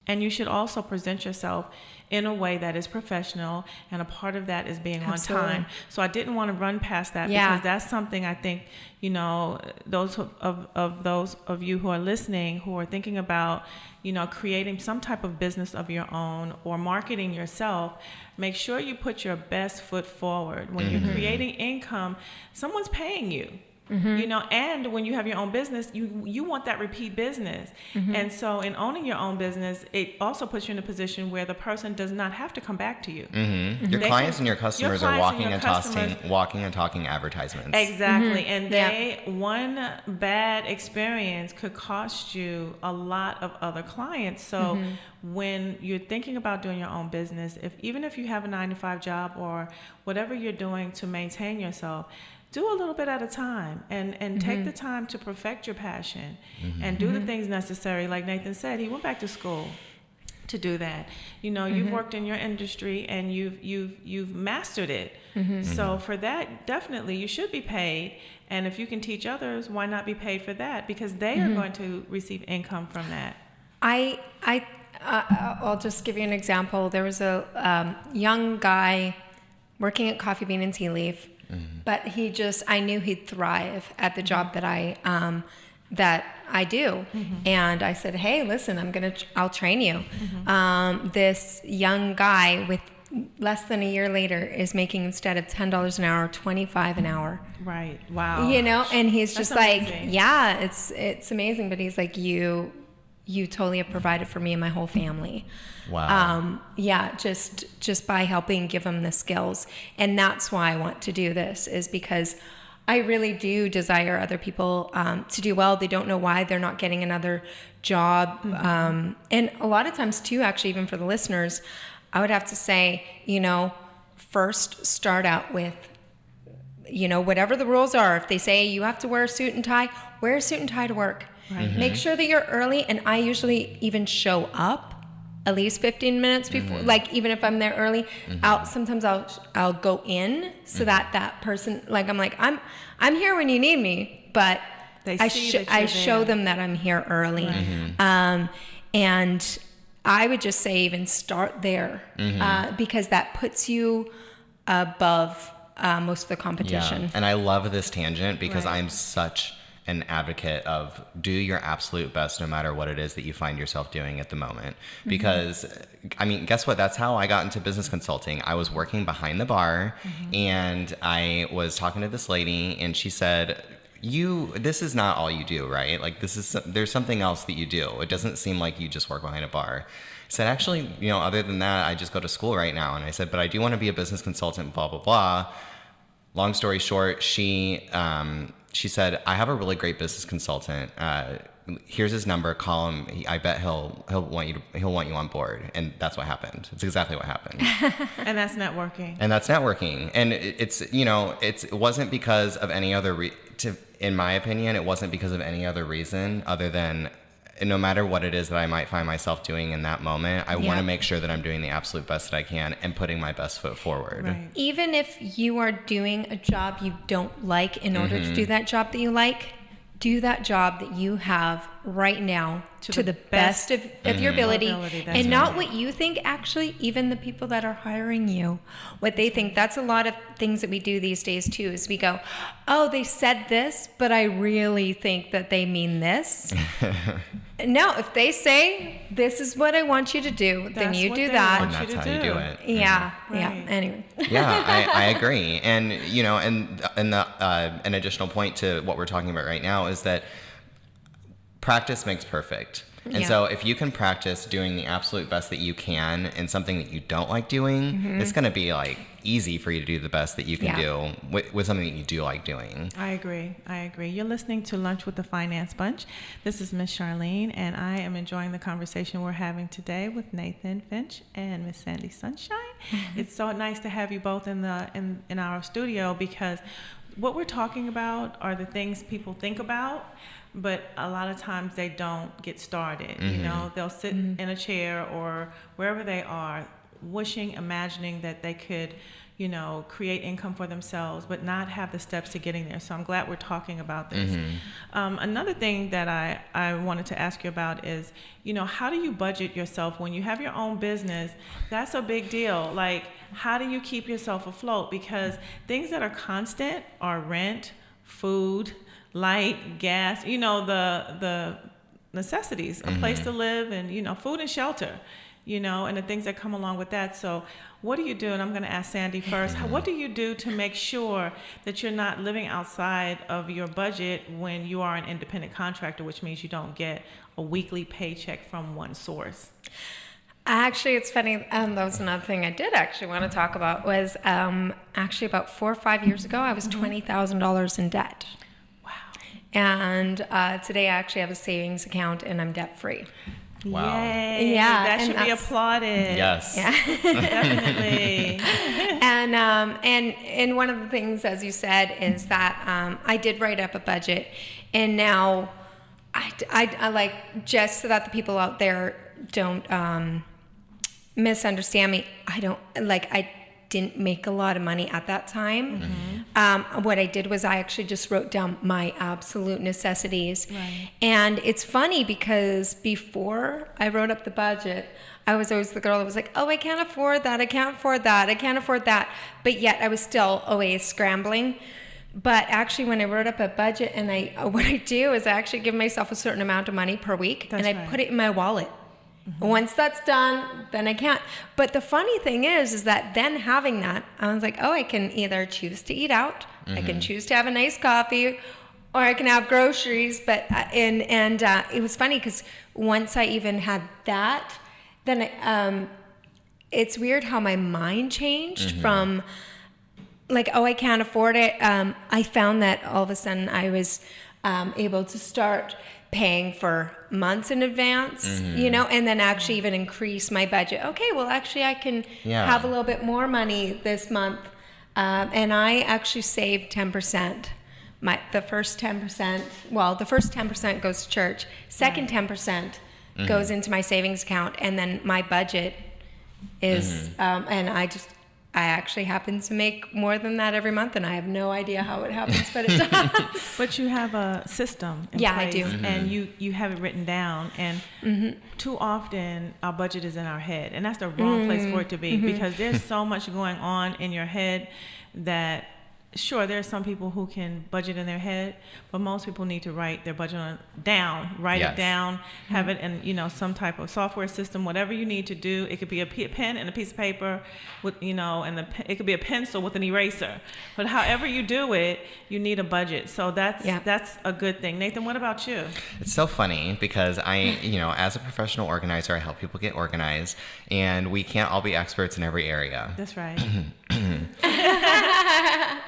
And you should also present yourself in a way that is professional, and a part of that is being Absolutely. on time. So I didn't want to run past that Yeah. because that's something I think, you know, those of you who are listening, who are thinking about, you know, creating some type of business of your own or marketing yourself, make sure you put your best foot forward. When you're creating income, someone's paying you. You know, and when you have your own business, you want that repeat business. And so in owning your own business, it also puts you in a position where the person does not have to come back to you. Your clients and your customers are walking and talking advertisements. Exactly. And one bad experience could cost you a lot of other clients. So when you're thinking about doing your own business, even if you have a 9-to-5 job or whatever you're doing to maintain yourself, do a little bit at a time and take the time to perfect your passion and do the things necessary. Like Nathan said, he went back to school to do that. You know, you've worked in your industry and you've mastered it. So for that, definitely you should be paid. And if you can teach others, why not be paid for that? Because they are going to receive income from that. I'll just give you an example. There was a young guy working at Coffee Bean and Tea Leaf. But I knew he'd thrive at the job that I do. And I said, hey, listen, I'll train you. This young guy with less than a year later is making, instead of $10 an hour, $25 an hour. Right. Wow. You know, and he's That's just amazing. like, yeah, it's amazing. But he's like, you totally have provided for me and my whole family. Wow. Just by helping give them the skills. And that's why I want to do this, is because I really do desire other people to do well. They don't know why they're not getting another job. And a lot of times too, actually, even for the listeners, I would have to say, you know, first start out with, you know, whatever the rules are. If they say you have to wear a suit and tie, wear a suit and tie to work. Right. Make sure that you're early. And I usually even show up at least 15 minutes before, like even if I'm there early, sometimes I'll go in so that person, like I'm like, I'm here when you need me, but I show them that I'm here early. And I would just say even start there, because that puts you above most of the competition. Yeah. And I love this tangent because I'm such an advocate of do your absolute best no matter what it is that you find yourself doing at the moment. Because, I mean, guess what? That's how I got into business consulting. I was working behind the bar and I was talking to this lady and she said, this is not all you do, right? Like there's something else that you do. It doesn't seem like you just work behind a bar. I said, actually, you know, other than that, I just go to school right now. And I said, but I do want to be a business consultant, blah, blah, blah. Long story short, she said, I have a really great business consultant. Here's his number. Call him. I bet he'll want you on board. And that's what happened. It's exactly what happened. And that's networking. And it wasn't because of any other in my opinion, it wasn't because of any other reason other than no matter what it is that I might find myself doing in that moment, I want to make sure that I'm doing the absolute best that I can and putting my best foot forward. Right. Even if you are doing a job you don't like, in order to do that job that you like, do that job that you have right now to the best of your ability. And not what you think, actually, even the people that are hiring you, what they think. That's a lot of things that we do these days too, is we go, oh, they said this, but I really think that they mean this. No, if they say, this is what I want you to do, then you do that. And that's how you do it. Yeah. Right. Yeah. Anyway. Yeah, I agree. And, you know, an additional point to what we're talking about right now is that practice makes perfect. And so if you can practice doing the absolute best that you can in something that you don't like doing, it's going to be like easy for you to do the best that you can do with something that you do like doing. I agree. You're listening to Lunch with the Finance Bunch. This is Miss Charline, and I am enjoying the conversation we're having today with Nathan Finch and Miss Sandy Sunshine. It's so nice to have you both in our studio, because what we're talking about are the things people think about, but a lot of times they don't get started. You know, they'll sit in a chair or wherever they are wishing, imagining that they could, you know, create income for themselves, but not have the steps to getting there. So I'm glad we're talking about this. Another thing that I wanted to ask you about is, you know, how do you budget yourself when you have your own business? That's a big deal. Like, how do you keep yourself afloat? Because things that are constant are rent, food, light, gas, you know, the necessities, a place to live, and, you know, food and shelter, you know, and the things that come along with that. So what do you do? And I'm going to ask Sandy first. What do you do to make sure that you're not living outside of your budget when you are an independent contractor, which means you don't get a weekly paycheck from one source? Actually, it's funny. That was another thing I did actually want to talk about was actually about 4 or 5 years ago, I was $20,000 in debt. Wow. And today I actually have a savings account and I'm debt free. Wow. Yay. Yeah, That and should be applauded. Yes. Yeah. Definitely. And one of the things, as you said, is that I did write up a budget, and now I like, just so that the people out there don't misunderstand me, I didn't make a lot of money at that time. What I did was I actually just wrote down my absolute necessities. Right. And it's funny because before I wrote up the budget, I was always the girl that was like, oh, I can't afford that, I can't afford that, I can't afford that. But yet I was still always scrambling. But actually, when I wrote up a budget, and what I do is I actually give myself a certain amount of money per week, and I put it in my wallet. Once that's done, then I can't. But the funny thing is that then having that, I was like, oh, I can either choose to eat out, I can choose to have a nice coffee, or I can have groceries. But it was funny because once I even had that, then it's weird how my mind changed from like, oh, I can't afford it. I found that all of a sudden I was able to start paying for months in advance, you know, and then actually even increase my budget. Okay, well, actually I can have a little bit more money this month. And I actually saved 10%. The first 10% goes to church. Second 10% goes into my savings account. And then my budget is, and I actually happen to make more than that every month, and I have no idea how it happens, but it does. But you have a system in place. I do. Mm-hmm. And you have it written down. And too often our budget is in our head, and that's the wrong place for it to be, because there's so much going on in your head that, sure, there are some people who can budget in their head, but most people need to write their budget down, write it down, have it in, you know, some type of software system, whatever you need to do. It could be a pen and a piece of paper with, you know, and it could be a pencil with an eraser. But however you do it, you need a budget. So that's a good thing. Nathan, what about you? It's so funny because you know, as a professional organizer, I help people get organized, and we can't all be experts in every area. That's right.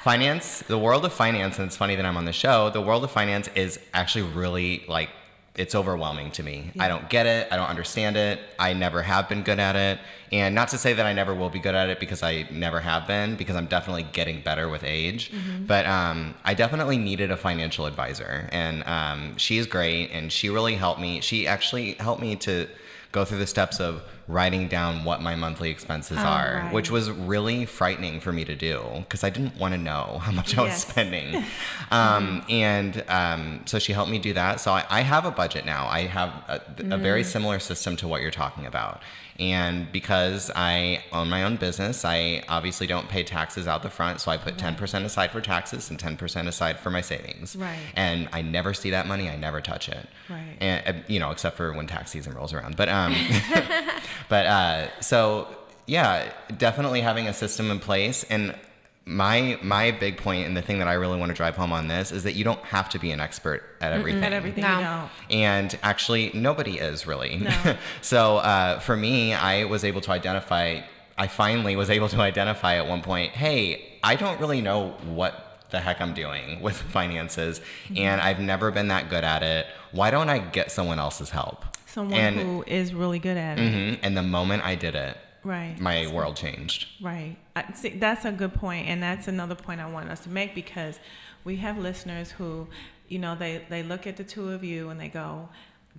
Finance, the world of finance, and it's funny that I'm on the show, the world of finance is actually really, like, it's overwhelming to me. I don't get it. I don't understand it. I never have been good at it. And not to say that I never will be good at it, because I never have been, because I'm definitely getting better with age. But I definitely needed a financial advisor. And she is great, and she really helped me. She actually helped me to go through the steps of writing down what my monthly expenses are, which was really frightening for me to do, because I didn't want to know how much I was spending. So she helped me do that. So I have a budget now. I have a very similar system to what you're talking about. And because I own my own business, I obviously don't pay taxes out the front. So I put 10% aside for taxes and 10% aside for my savings. Right. And I never see that money. I never touch it. Right. And, you know, except for when tax season rolls around. So yeah, definitely having a system in place. And my big point, and the thing that I really want to drive home on this, is that you don't have to be an expert at everything. At everything, you don't. And actually, nobody is really. No. So for me, I finally was able to identify at one point, hey, I don't really know what the heck I'm doing with finances, and I've never been that good at it. Why don't I get someone else's help? Someone who is really good at it. And the moment I did it, my world changed. Right. See, that's a good point, and that's another point I want us to make, because we have listeners who, you know, they look at the two of you and they go,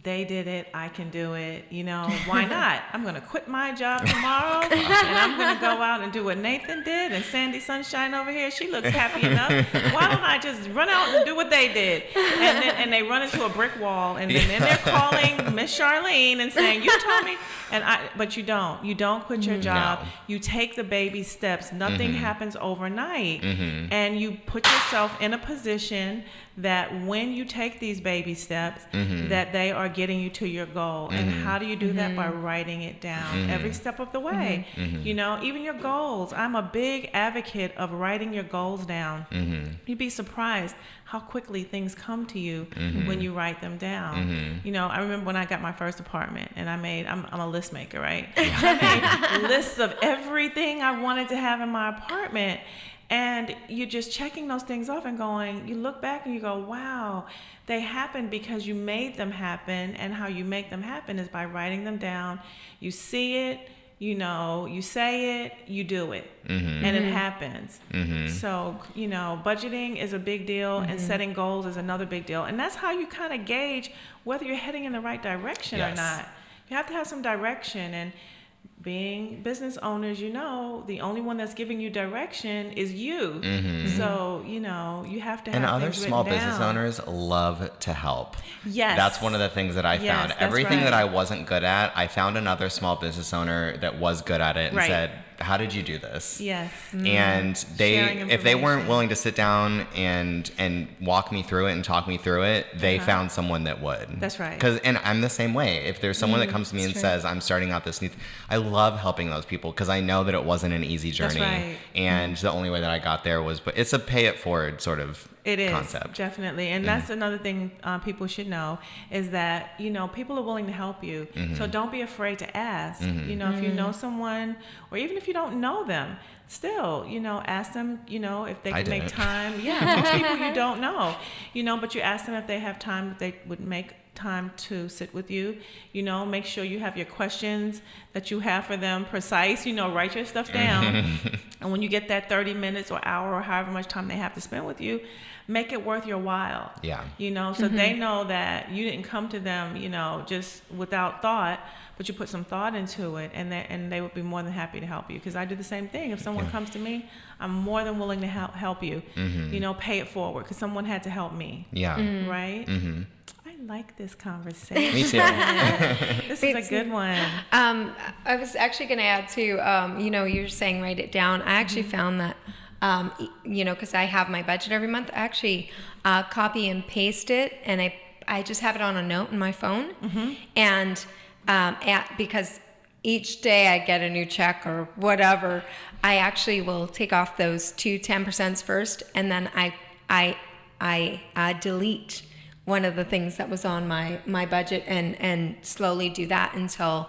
they did it, I can do it. You know, why not? I'm going to quit my job tomorrow and I'm going to go out and do what Nathan did, and Sandy Sunshine over here, she looks happy enough. Why don't I just run out and do what they did? And they run into a brick wall, and then they're calling Miss Charline and saying, you told me. But you don't. You don't quit your job. No. You take the baby steps. Nothing happens overnight. And you put yourself in a position that when you take these baby steps, that they are getting you to your goal. And how do you do that? By writing it down every step of the way. You know, even your goals. I'm a big advocate of writing your goals down. You'd be surprised how quickly things come to you when you write them down. You know, I remember when I got my first apartment, and I'm a list maker, right? I made lists of everything I wanted to have in my apartment. And you're just checking those things off and going, you look back and you go, wow, they happened because you made them happen. And how you make them happen is by writing them down. You see it, you know, you say it, you do it, and it happens. So, you know, budgeting is a big deal, and setting goals is another big deal. And that's how you kind of gauge whether you're heading in the right direction or not. You have to have some direction. And being business owners, you know, the only one that's giving you direction is you. So, you know, you have to have and other things small written business down. owners love to help. Yes. That's one of the things that I found. That's Everything right. that I wasn't good at, I found another small business owner that was good at it and said, how did you do this? Yes. And Sharing if they weren't information. willing to sit down and walk me through it and talk me through it, they found someone that would. That's right. And I'm the same way. If there's someone that comes to me and says, I'm starting out this new, I love helping those people because I know that it wasn't an easy journey. That's right. And the only way that I got there was, but it's a pay it forward sort of It is, concept. definitely. And that's another thing people should know is that, you know, people are willing to help you. So don't be afraid to ask. You know, if you know someone, or even if you don't know them, still, you know, ask them, you know, if they can make time. Yeah, most people you don't know, you know, but you ask them if they have time, if they would make time to sit with you. You know, make sure you have your questions that you have for them precise. You know, write your stuff down. And when you get that 30 minutes or hour or however much time they have to spend with you, make it worth your while. Yeah. You know, so they know that you didn't come to them, you know, just without thought, but you put some thought into it, and they would be more than happy to help you. Because I do the same thing. If someone comes to me, I'm more than willing to help you. You know, pay it forward because someone had to help me. Yeah. Right? I like this conversation. Me too. This is a good one. I was actually going to add too, you know, you're saying write it down. I actually found that, you know, because I have my budget every month, I actually copy and paste it, and I just have it on a note in my phone. And because each day I get a new check or whatever, I actually will take off those 10% first, and then I delete one of the things that was on my budget and slowly do that until,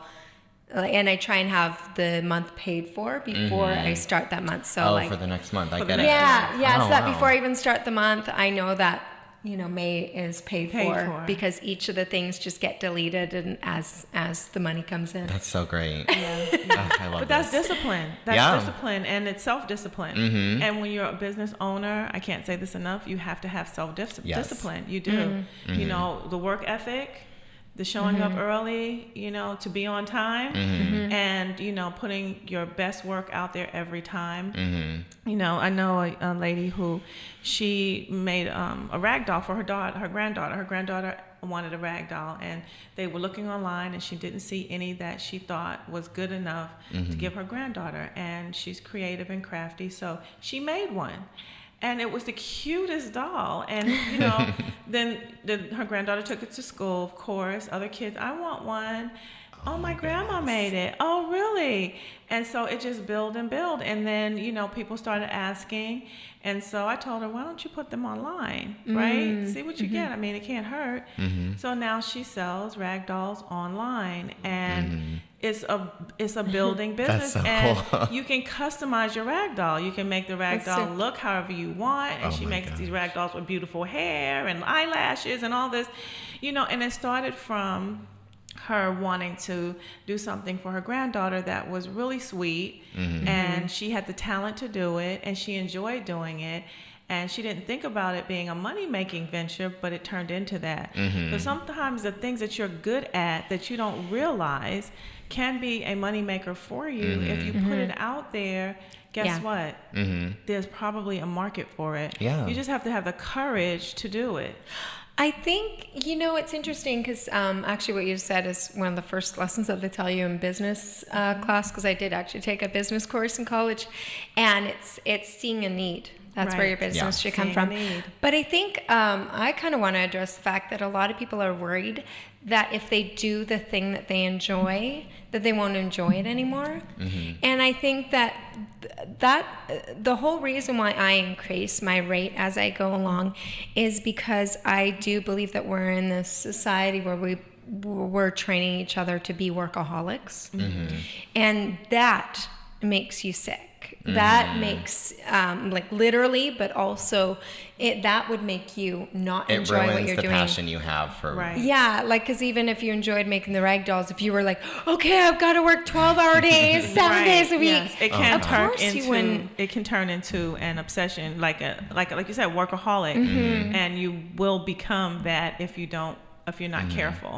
and I try and have the month paid for before I start that month. So for the next month, I get it. Yeah, Oh, so that wow. before I even start the month, I know that, you know, May is paid for because each of the things just get deleted and as the money comes in. That's so great. Yeah. I love But that's this. discipline. That's discipline, and it's self-discipline. And when you're a business owner, I can't say this enough, you have to have self-discipline. You do. You know, the work ethic, the showing up early, you know, to be on time, and, you know, putting your best work out there every time. You know, I know a lady who, she made a rag doll for her granddaughter. Her granddaughter wanted a rag doll, and they were looking online, and she didn't see any that she thought was good enough to give her granddaughter. And she's creative and crafty, so she made one. And it was the cutest doll. And, you know, then her granddaughter took it to school, of course. Other kids, I want one. Oh, my grandma made it. Oh, really? And so it just built and built. And then, you know, people started asking. And so I told her, why don't you put them online, right? See what you get. I mean, it can't hurt. So now she sells rag dolls online. And it's a building business. That's so and cool. you can customize your rag doll. You can make the rag doll look however you want. And she makes these rag dolls with beautiful hair and eyelashes and all this, you know. And it started from her wanting to do something for her granddaughter that was really sweet, and she had the talent to do it, and she enjoyed doing it. and she didn't think about it being a money-making venture, but it turned into that. So sometimes the things that you're good at that you don't realize can be a moneymaker for you. If you put it out there, guess what? There's probably a market for it. Yeah. You just have to have the courage to do it. I think, it's interesting because actually what you said is one of the first lessons that they tell you in business class, because I did actually take a business course in college, and it's seeing a need. That's where your business should come from. But I think I kind of want to address the fact that a lot of people are worried that if they do the thing that they enjoy, that they won't enjoy it anymore. And I think that the whole reason why I increase my rate as I go along is because I do believe that we're in this society where we're training each other to be workaholics. And that makes you sick. That makes, like literally, but also that would make you not enjoy what you're doing. It ruins the passion you have for... Yeah, like, because even if you enjoyed making the rag dolls, if you were like, okay, I've got to work 12-hour days, 7 days a week. Yes. It can turn into an obsession, like you said, workaholic, and you will become that if you're not careful.